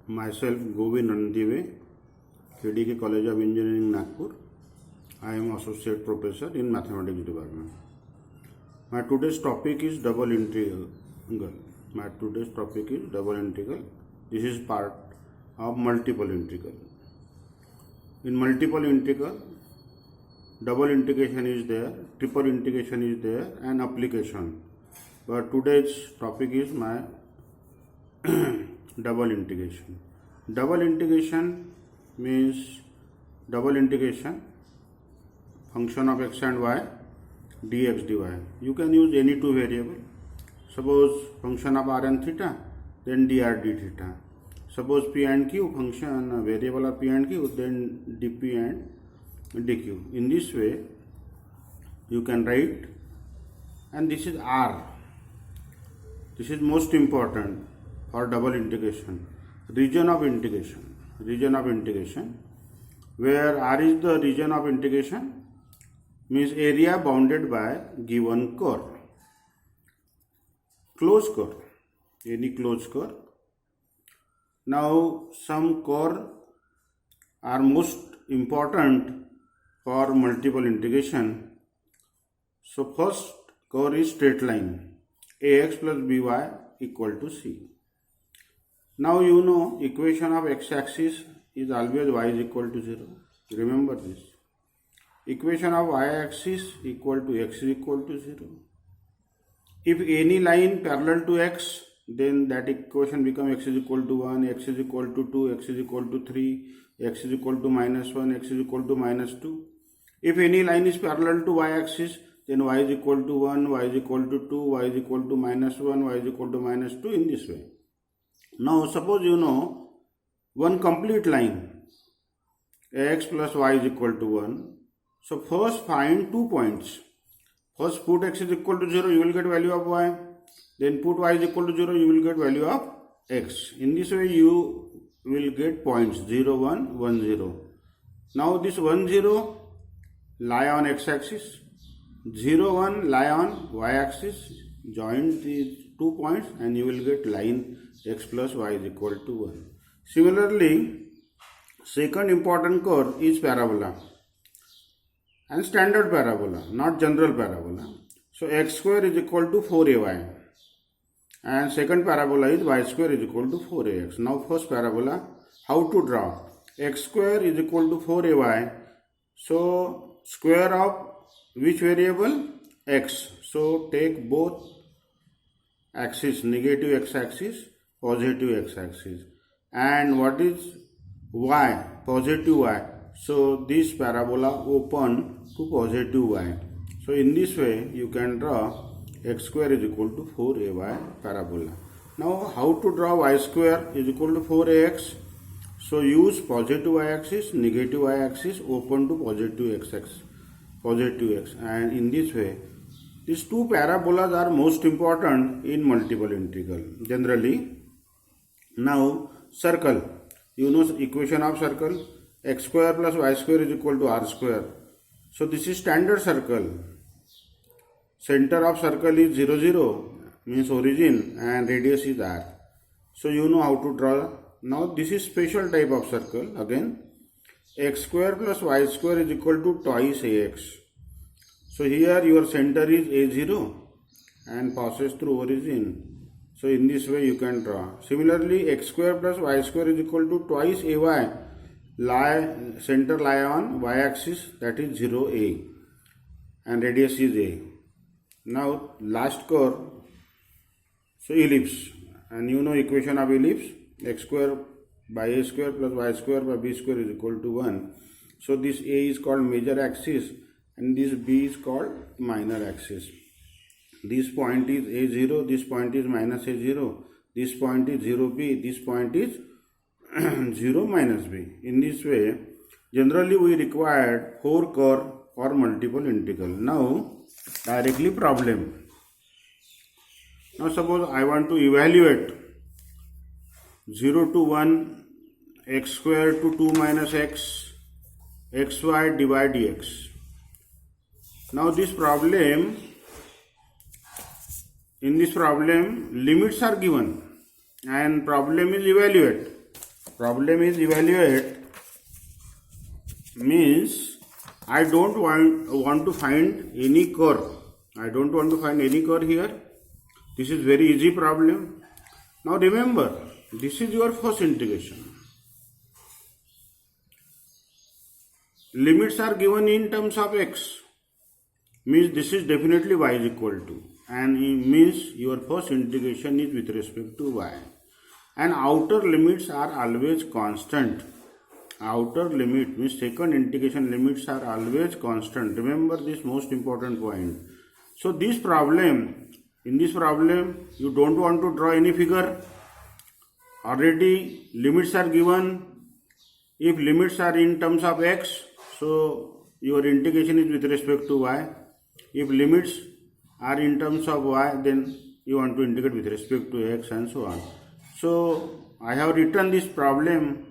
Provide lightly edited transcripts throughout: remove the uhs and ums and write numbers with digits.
Myself Govind Nandive, KDK College of Engineering, Nagpur. I am Associate Professor in Mathematics Department. My today's topic is double integral. This is part of multiple integral. In multiple integral, double integration is there, triple integration is there, and application. But today's topic is my double integration. Double integration means double integration function of x and y dx dy. You can use any two variable. Suppose function of r and theta, then dr d theta. Suppose p and q, function variable of p and q, then dp and dq. In this way you can write, and this is r. This is most important for double integration. Region of integration, where r is the region of integration, means area bounded by given curve, closed curve, any closed curve. Now some curve are most important for multiple integration. So first curve is straight line, ax plus by equal to c. Now you know equation of x-axis is always y is equal to 0. Remember this. Equation of y-axis equal to x is equal to 0. If any line parallel to x, then that equation becomes x is equal to 1, x is equal to 2, x is equal to 3, x is equal to minus 1, x is equal to minus 2. If any line is parallel to y-axis, then y is equal to 1, y is equal to 2, y is equal to minus 1, y is equal to minus 2, in this way. Now suppose you know one complete line, x plus y is equal to 1. So first find 2 points. First put x is equal to 0, you will get value of y. Then put y is equal to 0, you will get value of x. In this way you will get points 0, 1, 1, 0. Now this 1, 0 lie on x-axis, 0, 1 lie on y-axis. Join these 2 points and you will get line x plus y is equal to 1. Similarly, second important curve is parabola, and standard parabola, not general parabola. So x square is equal to 4ay, and second parabola is y square is equal to 4ax. Now first parabola, how to draw? X square is equal to 4ay. So square of which variable? X. So take both axis, negative x-axis, positive x-axis. And what is y? Positive y. So this parabola open to positive y. So in this way you can draw x square is equal to 4ay parabola. Now how to draw y square is equal to 4ax? So use positive y-axis, negative y-axis, open to positive x-axis, positive x. And in this way these two parabolas are most important in multiple integral generally. Now circle, you know equation of circle, x square plus y square is equal to r square. So this is standard circle. Center of circle is 0, 0, means origin, and radius is r. So you know how to draw. Now this is special type of circle. Again, x square plus y square is equal to twice ax. So here your center is a0 and passes through origin. So in this way you can draw. Similarly, x square plus y square is equal to twice ay. Center lie on y-axis, that is 0a, and radius is a. Now last curve, so ellipse, and you know equation of ellipse, x square by a square plus y square by b square is equal to 1. So this a is called major axis and this b is called minor axis. This point is a0, this point is minus a0, this point is 0b, this point is 0 minus b. In this way, generally we required 4 curve for multiple integral. Now, directly problem. Now suppose I want to evaluate 0 to 1, x square to 2 minus x, xy divide dx. Now this problem, in this problem limits are given and problem is evaluate. problem is evaluate means I don't want to find any curve. I don't want to find any curve here. This is very easy problem. Now remember, this is your first integration. Limits are given in terms of x. Means this is definitely y is equal to. And it means your first integration is with respect to y. And outer limits are always constant. Outer limit means second integration limits are always constant. Remember this most important point. So in this problem you don't want to draw any figure. Already limits are given. If limits are in terms of x, so your integration is with respect to y. If limits are in terms of y, then you want to integrate with respect to x and so on. So I have written this problem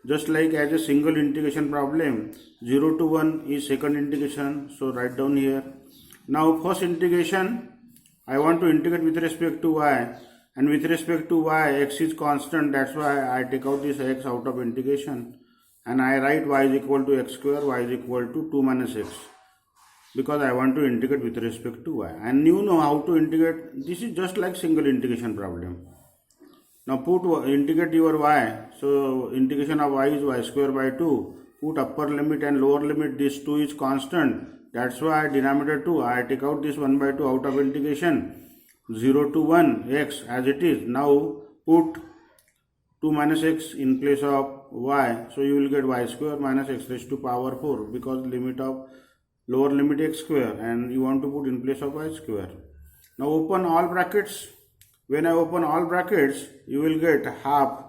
just like as a single integration problem. 0 to 1 is second integration, so write down here. Now first integration, I want to integrate with respect to y, and with respect to y, x is constant, that's why I take out this x out of integration and I write y is equal to x square, y is equal to 2 minus x, because I want to integrate with respect to y. And you know how to integrate. This is just like single integration problem. Now integrate your y. So integration of y is y square by 2. Put upper limit and lower limit. This 2 is constant. That's why denominator 2. I take out this 1 by 2 out of integration. 0 to 1 x as it is. Now put 2 minus x in place of y. So you will get y square minus x raised to power 4, because limit of lower limit x square and you want to put in place of y square. Now open all brackets. When I open all brackets, you will get half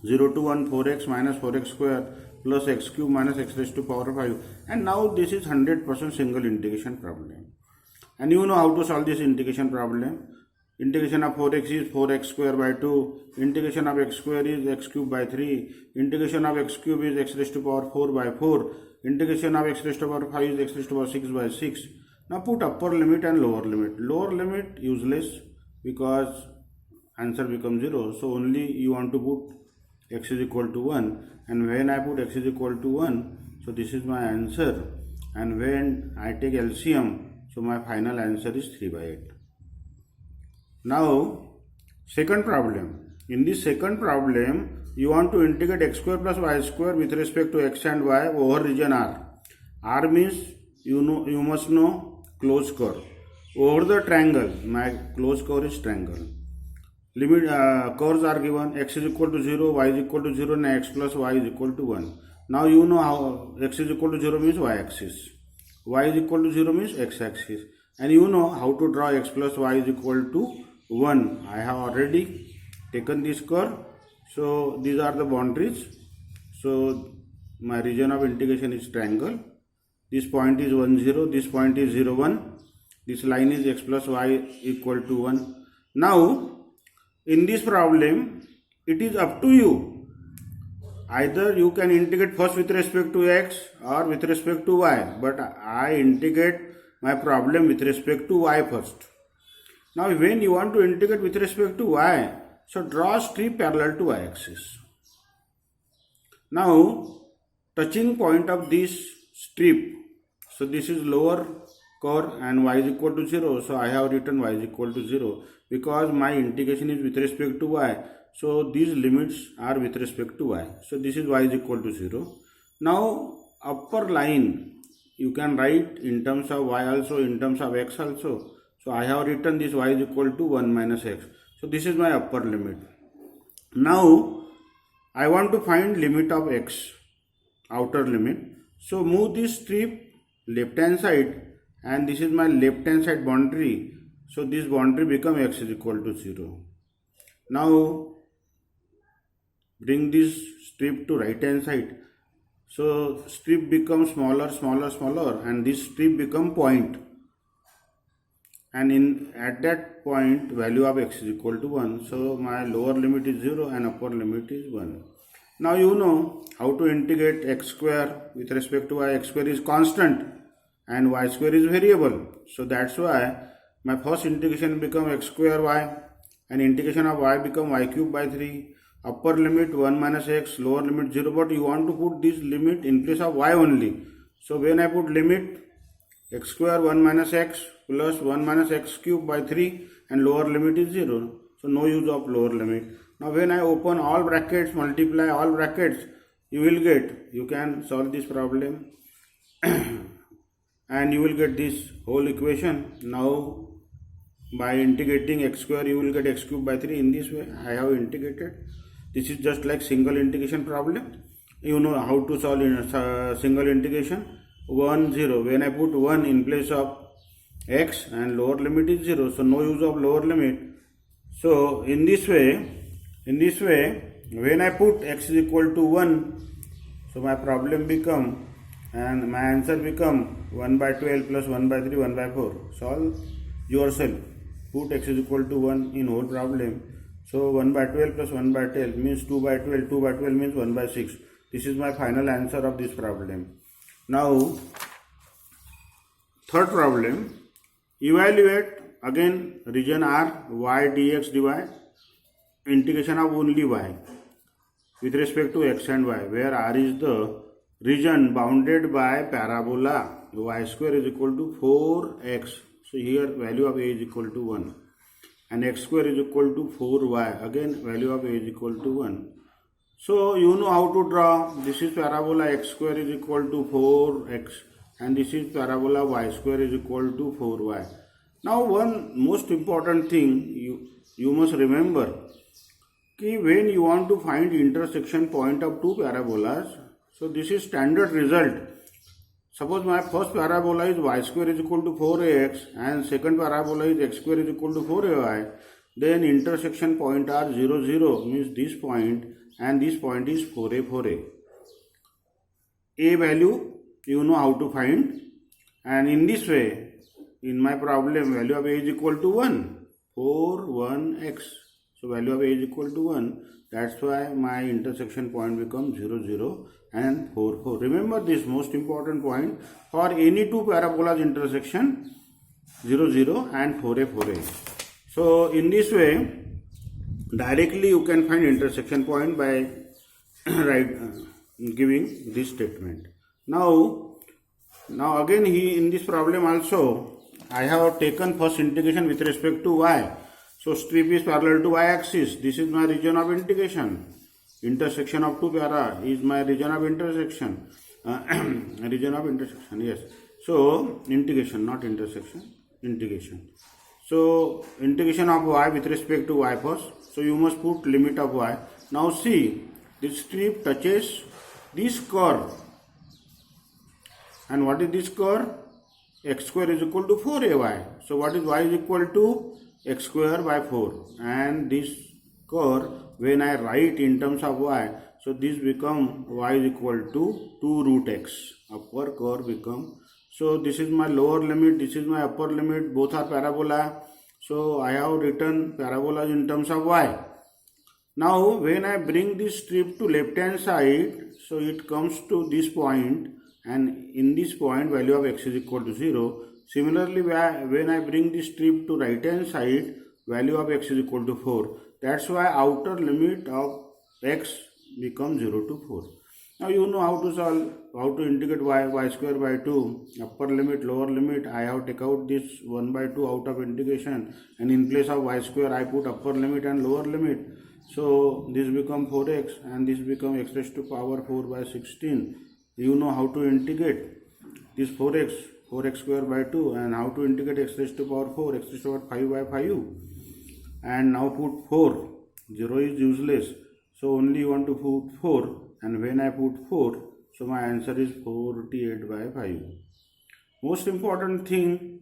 0 to 1 4x minus 4x square plus x cube minus x raised to power 5. And now this is 100% single integration problem. And you know how to solve this integration problem. Integration of 4x is 4x square by 2. Integration of x square is x cube by 3. Integration of x cube is x raised to power 4 by 4. Integration of x raised to power 5 is x raised to power 6 by 6. Now put upper limit and lower limit. Lower limit useless, because answer becomes 0. So only you want to put x is equal to 1. And when I put x is equal to 1, so this is my answer. And when I take LCM, so my final answer is 3 by 8. Now second problem. In this second problem, you want to integrate x square plus y square with respect to x and y over region R. R means you must know closed curve. Over the triangle, my closed curve is triangle. Limit curves are given. X is equal to 0, y is equal to 0, and x plus y is equal to 1. Now you know how x is equal to 0 means y axis. Y is equal to 0 means x axis. And you know how to draw x plus y is equal to 1. I have already taken this curve. So these are the boundaries. So my region of integration is triangle. This point is 1, 0. This point is 0, 1. This line is x plus y equal to 1. Now in this problem, it is up to you. Either you can integrate first with respect to x or with respect to y. But I integrate my problem with respect to y first. Now when you want to integrate with respect to y, so draw a strip parallel to y axis. Now touching point of this strip, so this is lower curve and y is equal to 0. So I have written y is equal to 0, because my integration is with respect to y. So these limits are with respect to y. So this is y is equal to 0. Now upper line you can write in terms of y also, in terms of x also. So I have written this y is equal to 1 minus x. So this is my upper limit. Now I want to find limit of x, outer limit. So move this strip left hand side, and this is my left hand side boundary. So this boundary become x is equal to 0. Now bring this strip to right hand side. So strip becomes smaller, smaller, smaller, and this strip become point. And at that point value of x is equal to 1. So my lower limit is 0 and upper limit is 1. Now you know how to integrate x square with respect to y. X square is constant and y square is variable. So that's why my first integration become x square y, and integration of y become y cube by 3. upper limit 1 minus x, lower limit 0, but you want to put this limit in place of y only. So when I put limit x square 1 minus x plus 1 minus x cube by 3 and lower limit is 0. So no use of lower limit. Now when I open all brackets, multiply all brackets, you can solve this problem and you will get this whole equation. Now by integrating x square you will get x cube by 3. In this way I have integrated. This is just like single integration problem. You know how to solve in single integration. 1 0, when I put 1 in place of x and lower limit is 0, so no use of lower limit. So in this way when I put x is equal to 1, so my problem become and my answer become 1 by 12 plus 1 by 3 1 by 4. Solve yourself. Put x is equal to 1 in whole problem. So 1 by 12 plus 1 by 12 means 2 by 12. 2 by 12 means 1 by 6. This is my final answer of this problem. Now third problem. Evaluate again region R, y dx dy, integration of only y with respect to x and y, where R is the region bounded by parabola y square is equal to 4x. So here value of a is equal to 1 and x square is equal to 4y. Again value of a is equal to 1. So you know how to draw. This is parabola x square is equal to 4x and this is parabola y square is equal to 4y. Now one most important thing you must remember, when you want to find intersection point of two parabolas, so this is standard result. Suppose my first parabola is y square is equal to 4ax and second parabola is x square is equal to 4ay, then intersection point are 0 0, means this point and this point is 4a 4a. A value you know how to find, and in this way in my problem value of a is equal to 1, 4 1x. So value of a is equal to 1. That's why my intersection point becomes 0 0 and 4 4. Remember this most important point. For any two parabolas intersection 0 0 and 4a 4a. So in this way directly you can find intersection point by giving this statement. Now again in this problem also I have taken first integration with respect to y. So strip is parallel to y-axis. This is my region of integration. Intersection of two para is my region of intersection. Region of intersection, yes. So integration, not intersection, integration. So integration of y with respect to y first. So you must put limit of y. Now see, this strip touches this curve. And what is this curve? X square is equal to 4ay. So what is y is equal to? X square by 4. And this curve, when I write in terms of y, so this become y is equal to 2 root x. Upper curve become. So this is my lower limit, this is my upper limit, both are parabola. So I have written parabolas in terms of y. Now when I bring this strip to left hand side, so it comes to this point, and in this point value of x is equal to 0. Similarly, when I bring this strip to right hand side, value of x is equal to 4. That's why outer limit of x becomes 0 to 4. Now you know how to solve, how to integrate y square by 2, upper limit, lower limit. I have take out this 1 by 2 out of integration, and in place of y square I put upper limit and lower limit. So this become 4x and this become x raised to power 4 by 16. You know how to integrate this 4x square by 2, and how to integrate x raised to power 4, x raised to power 5 by 5. And now put 4, 0 is useless. So only you want to put 4, and when I put 4, so my answer is 48 by 5. Most important thing,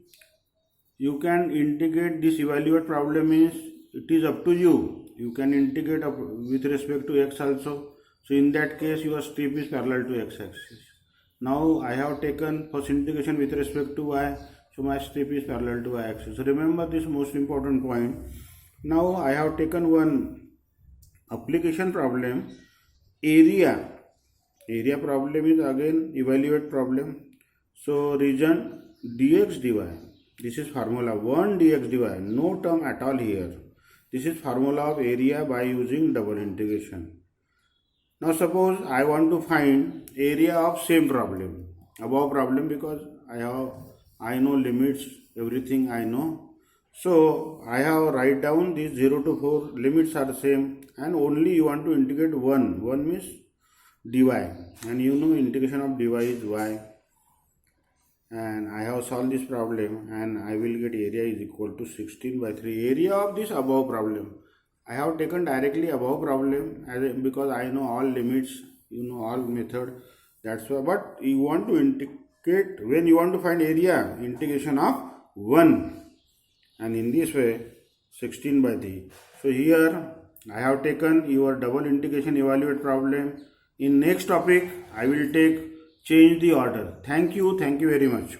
you can integrate this evaluate problem is, it is up to you. You can integrate up with respect to x also. So in that case your strip is parallel to x-axis. Now I have taken first integration with respect to y. So my strip is parallel to y-axis. So remember this most important point. Now I have taken one application problem. Area problem is again evaluate problem. So region dx dy. This is formula 1 dx dy. No term at all here. This is formula of area by using double integration. Now suppose I want to find area of same problem, above problem, because I know limits, everything I know. So I have write down these 0 to 4 limits are the same, and only you want to integrate 1. 1 means dy, and you know integration of dy is y. And I have solved this problem, and I will get area is equal to 16 by 3. Area of this above problem. I have taken directly above problem because I know all limits, you know all method. That's why. But you want to integrate, when you want to find area, integration of 1. And in this way, 16 by 3. So here I have taken your double integration evaluate problem. In next topic, I will take change the order. Thank you very much.